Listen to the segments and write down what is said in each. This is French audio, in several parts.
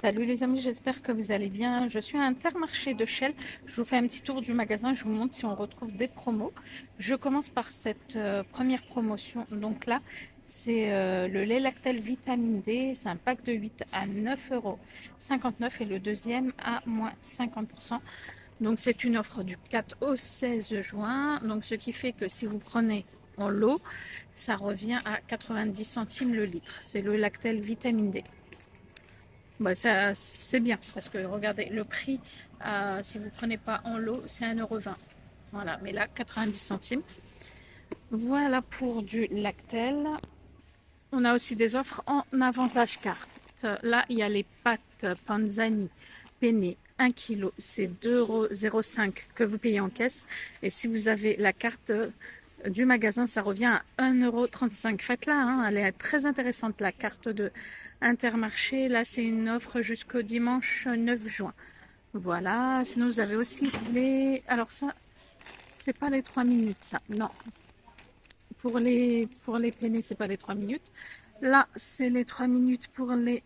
Salut les amis, j'espère que vous allez bien. Je suis à Intermarché de Chelles. Je vous fais un petit tour du magasin. Je vous montre si on retrouve des promos. Je commence par cette première promotion. Donc là, c'est le lait Lactel Vitamine D. C'est un pack de 8 à 9,59 € et le deuxième à moins 50%. Donc c'est une offre du 4 au 16 juin. Donc ce qui fait que si vous prenez en lot, ça revient à 90 centimes le litre. C'est le Lactel Vitamine D. Bah, ça, c'est bien parce que regardez, le prix, si vous ne prenez pas en lot, c'est 1,20 €. Voilà, mais là, 90 centimes. Voilà pour du Lactel. On a aussi des offres en avantage carte. Là, il y a les pâtes Panzani penne 1 kg, c'est 2,05 € que vous payez en caisse. Et si vous avez la carte du magasin, ça revient à 1,35 €. Faites-la, hein, elle est très intéressante, la carte de Intermarché. Là, c'est une offre jusqu'au dimanche 9 juin. Voilà, sinon vous avez aussi les... Alors ça, c'est pas les 3 minutes, ça, non. Pour les penne, c'est pas les 3 minutes. Là, c'est les 3 minutes pour les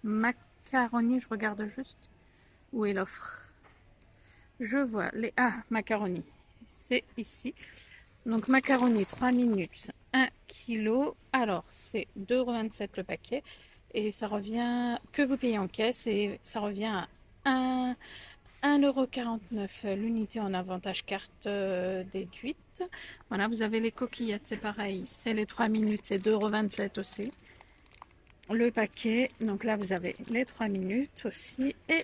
macaronis. Je regarde juste où est l'offre. Je vois les... Ah, macaronis. C'est ici. Donc, macaroni 3 minutes, 1 kg. Alors, c'est 2,27 € le paquet. Et ça revient, que vous payez en caisse, et ça revient à 1,49 € l'unité en avantage carte déduite. Voilà, vous avez les coquillettes, c'est pareil. C'est les 3 minutes, c'est 2,27 € aussi. Le paquet, donc là vous avez les 3 minutes aussi. Et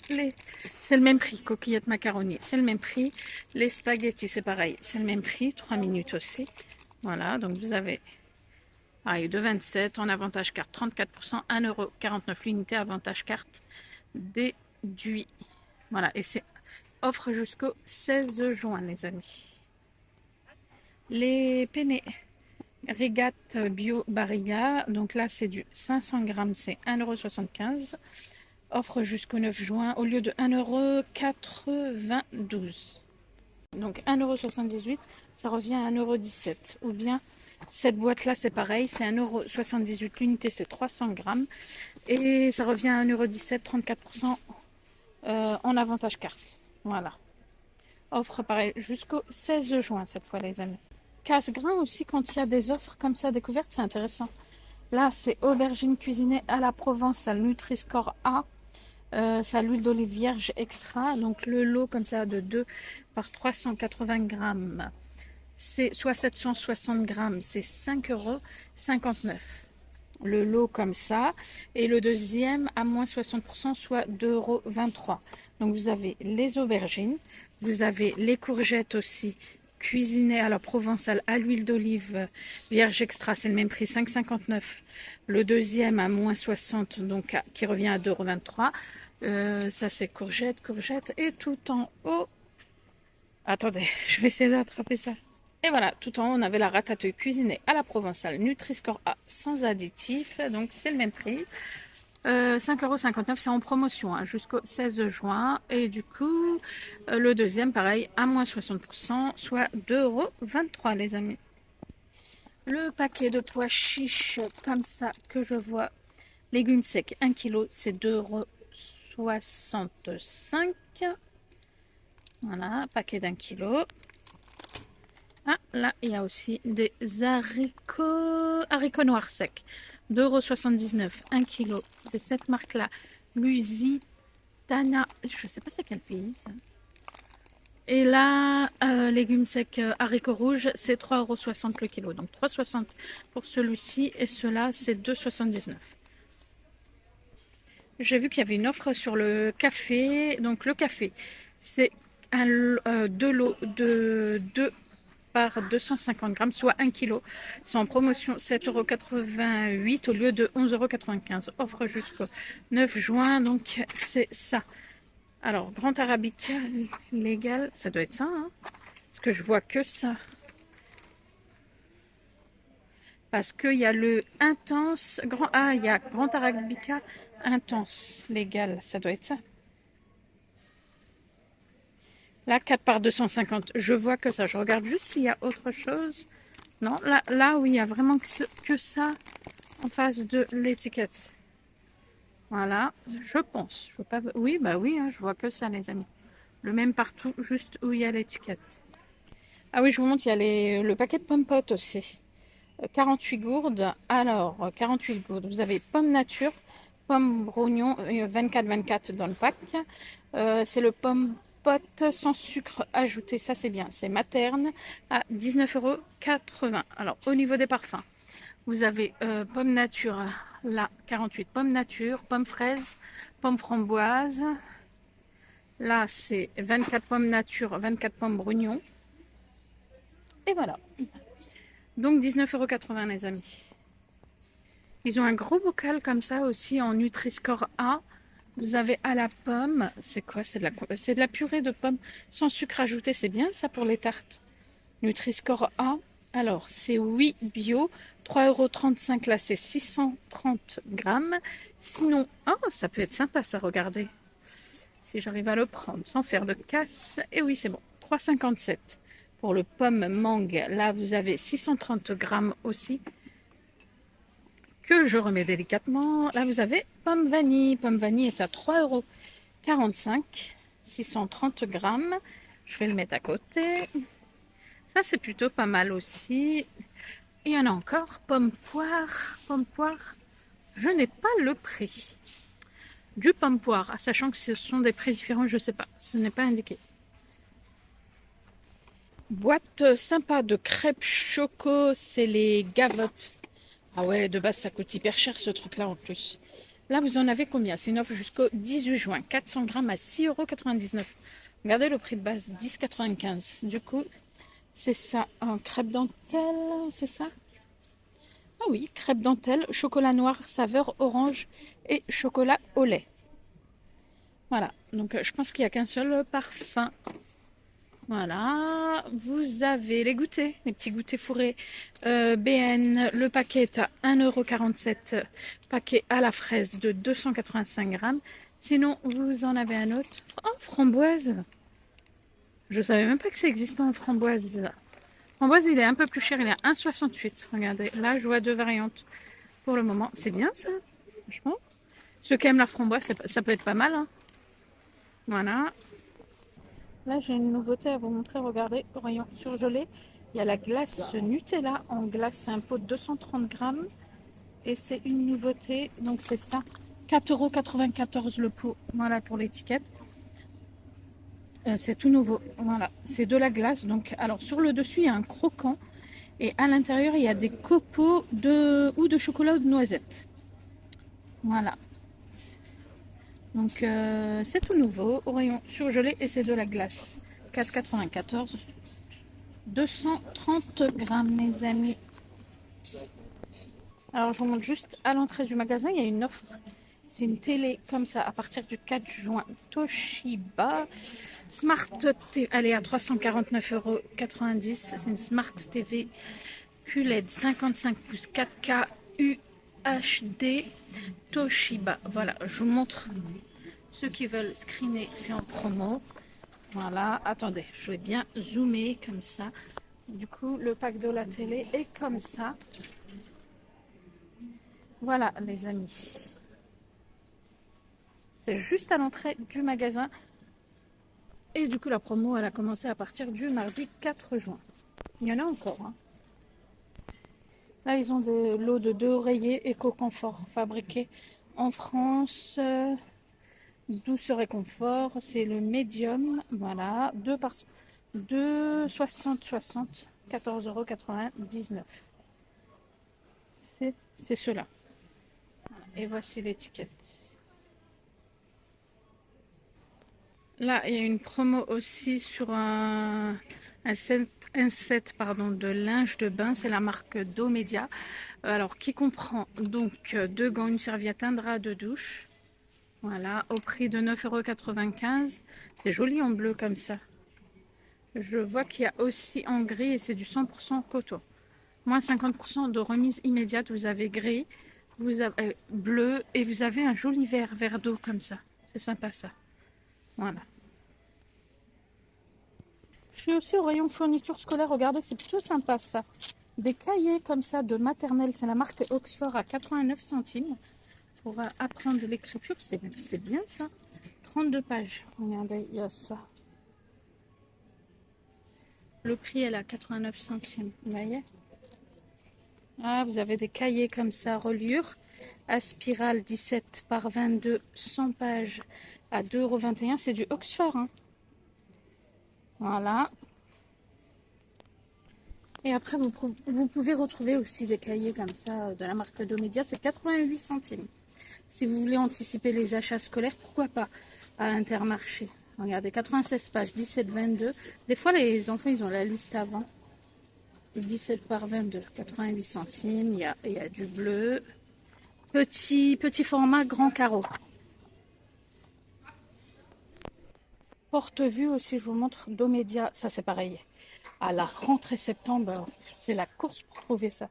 c'est le même prix, coquillettes macaroni, c'est le même prix. Les spaghettis, c'est pareil, c'est le même prix, 3 minutes aussi. Voilà, donc vous avez pareil, 2,27 € en avantage carte, 34%, 1,49 € l'unité avantage carte déduit. Voilà, et c'est offre jusqu'au 16 juin, les amis. Les penne Régate Bio Barilla, donc là c'est du 500 grammes, c'est 1,75 €. Offre jusqu'au 9 juin au lieu de 1,92 €. Donc 1,78 €, ça revient à 1,17 €. Ou bien cette boîte-là, c'est pareil, c'est 1,78 € l'unité, c'est 300 grammes. Et ça revient à 1,17 €, 34% en avantage carte. Voilà. Offre pareil jusqu'au 16 juin cette fois, les amis. Casse-grain aussi, quand il y a des offres comme ça découvertes, c'est intéressant. Là, c'est aubergine cuisinée à la Provençale, Nutri-Score A. C'est à l'huile d'olive vierge extra. Donc le lot comme ça de 2 par 380 grammes, c'est soit 760 grammes, c'est 5,59 €. Le lot comme ça. Et le deuxième à moins 60%, soit 2,23 €. Donc vous avez les aubergines, vous avez les courgettes aussi cuisinées à la Provençale à l'huile d'olive vierge extra, c'est le même prix, 5,59 €. Le deuxième à moins 60, donc qui revient à 2,23 €. Ça c'est courgette. Et tout en haut, attendez, je vais essayer d'attraper ça. Et voilà, tout en haut, on avait la ratatouille cuisinée à la Provençale, Nutri-Score A sans additif, donc c'est le même prix. 5,59 €, c'est en promotion hein, jusqu'au 16 juin. Et du coup, le deuxième, pareil, à moins 60%, soit 2,23 € les amis. Le paquet de pois chiches comme ça que je vois, légumes secs, 1 kg, c'est 2,65 €. Voilà, paquet d'1 kg. Ah, là, il y a aussi des haricots noirs secs. 2,79 €, 1 kg. C'est cette marque-là. Lusitana. Je ne sais pas c'est quel pays, ça. Et là, légumes secs, haricots rouges, c'est 3,60 € le kilo. Donc 3,60 € pour celui-ci. Et cela, c'est 2,79 €. J'ai vu qu'il y avait une offre sur le café. Donc le café, c'est deux lots de 2 par 250 grammes, soit 1 kg. C'est en promotion 7,88 € au lieu de 11,95 €. Offre jusqu'au 9 juin, donc c'est ça. Alors, Grand Arabica légal, ça doit être ça, hein, parce que je vois que ça. Parce qu'il y a le intense, il y a Grand Arabica intense légal, ça doit être ça. Là, 4 par 250, je vois que ça. Je regarde juste s'il y a autre chose. Non, là oui, il y a vraiment que ça en face de l'étiquette. Voilà, je pense. Je veux pas... Oui, bah oui, hein, je vois que ça, les amis. Le même partout, juste où il y a l'étiquette. Ah oui, je vous montre, il y a le paquet de pommes potes aussi. 48 gourdes. Alors, 48 gourdes. Vous avez pommes nature, pommes brognon, 24-24 dans le pack. C'est le pomme pote sans sucre ajouté. Ça, c'est bien. C'est materne à 19,80 €. Alors, au niveau des parfums, vous avez pommes nature, là, 48 pommes nature, pommes fraises, pommes framboises. Là, c'est 24 pommes nature, 24 pommes brognon. Et voilà. Donc 19,80 € les amis. Ils ont un gros bocal comme ça aussi en Nutri-Score A. Vous avez à la pomme. C'est quoi? C'est de la purée de pommes sans sucre ajouté. C'est bien ça pour les tartes. Nutri-Score A. Alors, c'est oui bio. 3,35 € là, c'est 630 grammes. Sinon, oh, ça peut être sympa ça, regardez. Si j'arrive à le prendre sans faire de casse. Et oui, c'est bon. 3,57 € pour le pomme mangue. Là, vous avez 630 grammes aussi. Que je remets délicatement. Là, vous avez pomme vanille. Pomme vanille est à 3,45 €. 630 grammes. Je vais le mettre à côté. Ça, c'est plutôt pas mal aussi. Il y en a encore. Pomme poire. Pomme poire. Je n'ai pas le prix du pomme poire, sachant que ce sont des prix différents, je ne sais pas. Ce n'est pas indiqué. Boîte sympa de crêpes choco, c'est les gavottes. Ah ouais, de base, ça coûte hyper cher ce truc-là en plus. Là, vous en avez combien? C'est une offre jusqu'au 18 juin. 400 grammes à 6,99 €. Regardez le prix de base, 10,95 €. Du coup, c'est ça. Un crêpe dentelle, c'est ça? Ah oui, crêpe dentelle, chocolat noir, saveur orange et chocolat au lait. Voilà, donc je pense qu'il n'y a qu'un seul parfum. Voilà, vous avez les goûters, les petits goûters fourrés BN. Le paquet est à 1,47 €, paquet à la fraise de 285 grammes. Sinon, vous en avez un autre. Oh, framboise. Je savais même pas que ça existait en framboise. Framboise, il est un peu plus cher, il est à 1,68 €. Regardez, là, je vois deux variantes pour le moment. C'est bien ça, franchement. Ceux qui aiment la framboise, ça peut être pas mal, hein. Voilà. Là, j'ai une nouveauté à vous montrer. Regardez, au rayon surgelé, il y a la glace Nutella en glace. C'est un pot de 230 grammes. Et c'est une nouveauté. Donc, c'est ça. 4,94 € le pot. Voilà pour l'étiquette. C'est tout nouveau. Voilà. C'est de la glace. Donc, alors, sur le dessus, il y a un croquant. Et à l'intérieur, il y a des copeaux ou de chocolat ou de noisettes. Voilà. Donc, c'est tout nouveau. Au rayon surgelé. Et c'est de la glace. 4,94 €. 230 grammes, mes amis. Alors, je vous montre juste à l'entrée du magasin, il y a une offre. C'est une télé comme ça à partir du 4 juin. Toshiba Smart TV. Elle est à 349,90 €. C'est une Smart TV QLED 55 pouces 4K UHD Toshiba. Voilà, je vous montre. Ceux qui veulent screener, c'est en promo. Voilà, attendez, je vais bien zoomer comme ça. Du coup, le pack de la télé est comme ça. Voilà, les amis. C'est juste à l'entrée du magasin. Et du coup, la promo, elle a commencé à partir du mardi 4 juin. Il y en a encore, hein. Là, ils ont des lots de 2 oreillers éco-confort fabriqués en France. Douceur et confort, c'est le médium. Voilà, 2,60, 14,99 €. C'est cela. Et voici l'étiquette. Là, il y a une promo aussi sur un set pardon, de linge de bain. C'est la marque Domedia. Alors, qui comprend donc 2 gants, une serviette, un drap de douche. Voilà, au prix de 9,95 €. C'est joli en bleu comme ça. Je vois qu'il y a aussi en gris et c'est du 100% coton. Moins 50% de remise immédiate. Vous avez gris, vous avez bleu et vous avez un joli vert d'eau comme ça. C'est sympa ça. Voilà. Je suis aussi au rayon fourniture scolaire. Regardez, c'est plutôt sympa ça. Des cahiers comme ça de maternelle. C'est la marque Oxford à 89 centimes. pour apprendre l'écriture. C'est bien ça. 32 pages. Regardez, il y a ça. Le prix est à 89 centimes. Vous voyez? Ah, vous avez des cahiers comme ça, reliure. À spirale 17 par 22, 100 pages à 2,21 €. C'est du Oxford. Hein. Voilà. Et après, vous pouvez retrouver aussi des cahiers comme ça de la marque Domedia. C'est 88 centimes. Si vous voulez anticiper les achats scolaires, pourquoi pas à Intermarché. Regardez, 96 pages, 17-22. Des fois, les enfants, ils ont la liste avant. 17 par 22, 88 centimes. Il y a du bleu. Petit format, grand carreau. Porte-vue aussi, je vous montre. Domedia, ça c'est pareil. À la rentrée septembre, c'est la course pour trouver ça.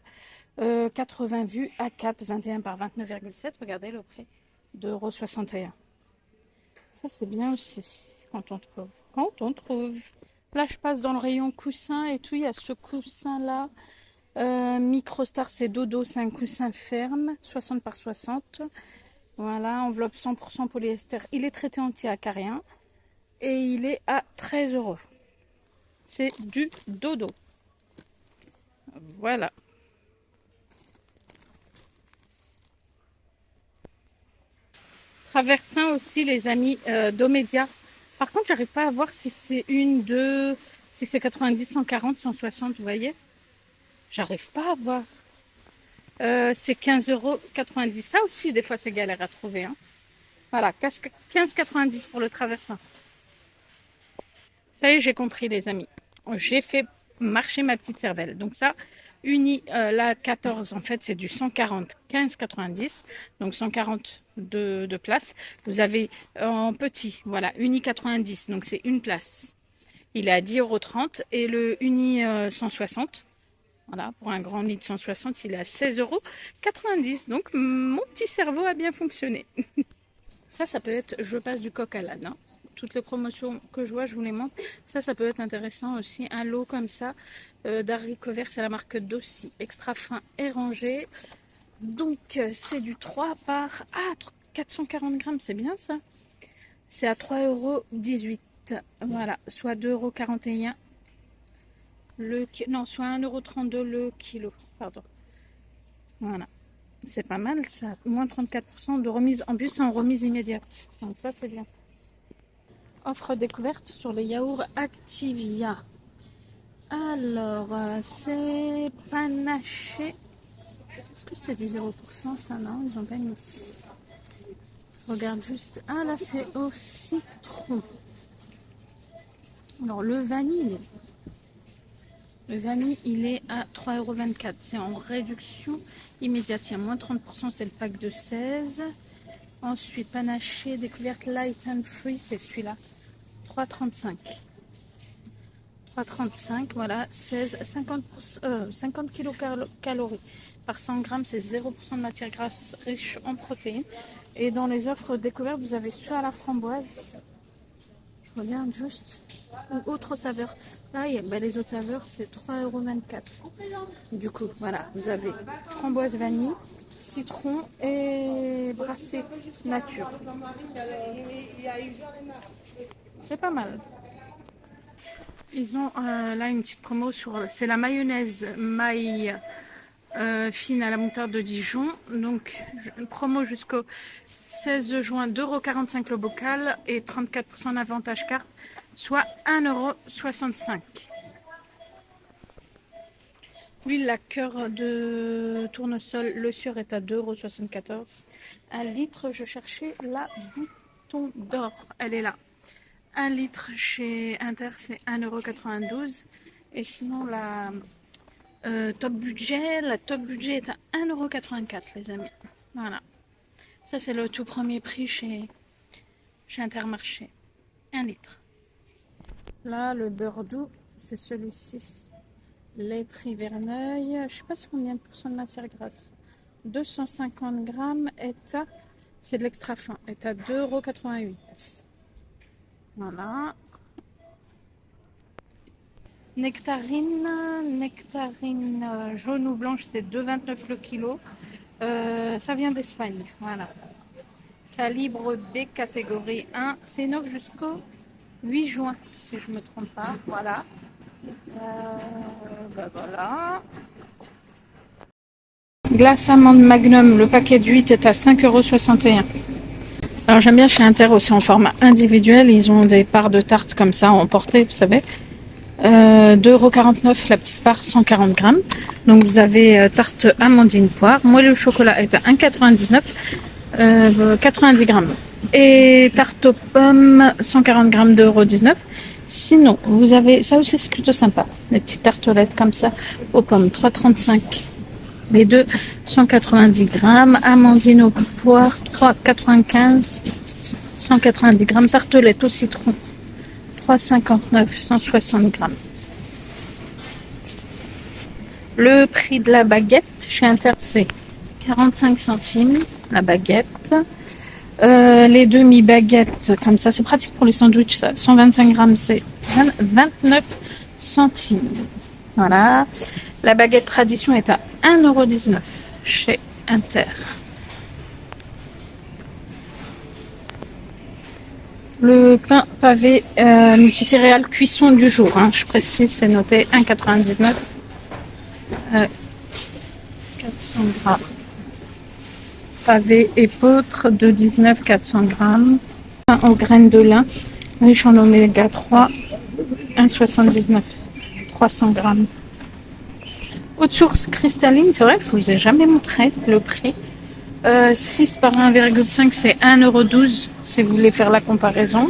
80 vues, A4, 21 par 29,7. Regardez le prix, 2,61 €. Ça, c'est bien aussi, quand on trouve. Quand on trouve. Là, je passe dans le rayon coussin et tout. Il y a ce coussin-là. Microstar, c'est Dodo. C'est un coussin ferme, 60 par 60. Voilà, enveloppe 100% polyester. Il est traité anti-acarien. Et il est à 13 €. C'est du Dodo. Voilà. Traversin aussi, les amis, Domedia. Par contre, j'arrive pas à voir si c'est une, deux, si c'est 90, 140, 160, vous voyez. J'arrive pas à voir. C'est 15,90 €. Ça aussi, des fois, c'est galère à trouver. Hein. Voilà, 15,90 € pour le traversin. Ça y est, j'ai compris, les amis. J'ai fait marcher ma petite cervelle. Donc ça, uni, la 14, en fait, c'est du 140, 15,90. Donc 140 de place. Vous avez en petit, voilà, uni 90. Donc c'est une place. Il est à 10,30 € et le uni 160. Voilà, pour un grand lit de 160, il est à 16,90 €. Donc mon petit cerveau a bien fonctionné. Ça peut être, je passe du coq à l'âne. Hein. Toutes les promotions que je vois, je vous les montre. Ça peut être intéressant aussi. Un lot comme ça d'haricots verts, c'est la marque Dossi. Extra fin et rangé. Donc, c'est du 3 par 440 grammes. C'est bien ça. C'est à 3,18 €. Voilà, soit 2,41 €. Non, soit 1,32 € le kilo. Pardon. Voilà. C'est pas mal ça. Moins 34% de remise. En plus, c'est en remise immédiate. Donc ça, c'est bien. Offre découverte sur les yaourts Activia. Alors, c'est panaché. Est-ce que c'est du 0% ça? Non, ils ont pas mis. Je regarde juste. Ah là, c'est au citron. Alors, le vanille, il est à 3,24 €. C'est en réduction immédiate. Il y a moins 30%, c'est le pack de 16. Ensuite, panaché, découverte light and free, c'est celui-là. 3,35 €. 3,35, voilà, 50 kilocalories par 100 grammes, c'est 0% de matière grasse riche en protéines. Et dans les offres découvertes, vous avez soit à la framboise, je regarde juste, ou autre saveur. Là, les autres saveurs, c'est 3,24 €. Du coup, voilà, vous avez framboise vanille, citron et brassé nature. C'est pas mal. Ils ont là une petite promo sur, c'est la mayonnaise maille fine à la moutarde de Dijon. Donc promo jusqu'au 16 juin, 2,45 € le bocal et 34% d'avantage carte, soit 1,65 €. L'huile à cœur de tournesol, le sur est à 2,74 €. 1 litre, je cherchais la bouton d'or, elle est là. 1 litre chez Inter, c'est 1,92 €. Et sinon, la top budget est à 1,84 €, les amis. Voilà. Ça, c'est le tout premier prix chez Intermarché. 1 litre. Là, le beurre doux, c'est celui-ci. Laiterie Verneuil. Je ne sais pas si combien de pourcents de matière grasse. 250 grammes est à... C'est de l'extra fin. Est à 2,88 €. Voilà. Nectarine jaune ou blanche, c'est 2,29 € le kilo. Ça vient d'Espagne, voilà. Calibre B, catégorie 1. C'est innove jusqu'au 8 juin, si je ne me trompe pas. Voilà. Voilà. Glace amande magnum, le paquet de 8 est à 5,61 €. Alors j'aime bien chez Inter aussi en format individuel. Ils ont des parts de tarte comme ça en portée, vous savez. 2,49 € la petite part, 140 grammes. Donc vous avez tarte amandine poire. Moelleux au chocolat est à 1,99 €, 90 grammes. Et tarte aux pommes, 140 grammes, 2,19 €. Sinon, vous avez, ça aussi c'est plutôt sympa, des petites tartelettes comme ça aux pommes, 3,35 €. Les deux, 190 grammes. Amandine aux poires, 3,95 €, 190 grammes. Tartelette au citron, 3,59 €, 160 grammes. Le prix de la baguette chez Inter, c'est 45 centimes la baguette. Les demi-baguettes, comme ça, c'est pratique pour les sandwichs, ça. 125 grammes, c'est 29 centimes. Voilà. La baguette tradition est à 1,19 € chez Inter. Le pain pavé multicéréales cuisson du jour, hein, je précise, c'est noté 1,99 €, 400 grammes. Pavé épeautre, 2,19 €, 400 grammes. Pain aux graines de lin, riche en oméga 3, 1,79 €, 300 grammes. Eau de source cristalline, c'est vrai que je vous ai jamais montré le prix. 6 par 1,5, c'est 1,12 € si vous voulez faire la comparaison.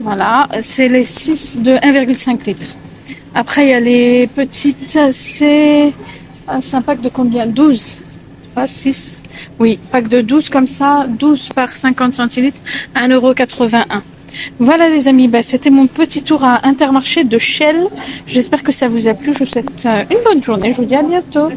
Voilà, c'est les 6 de 1,5 litres. Après, il y a les petites, c'est un pack de combien? 12. Pas 6. Oui, pack de 12 comme ça, 12 par 50 centilitres, 1,81 €. Voilà les amis, c'était mon petit tour à Intermarché de Shell. J'espère que ça vous a plu. Je vous souhaite une bonne journée. Je vous dis à bientôt.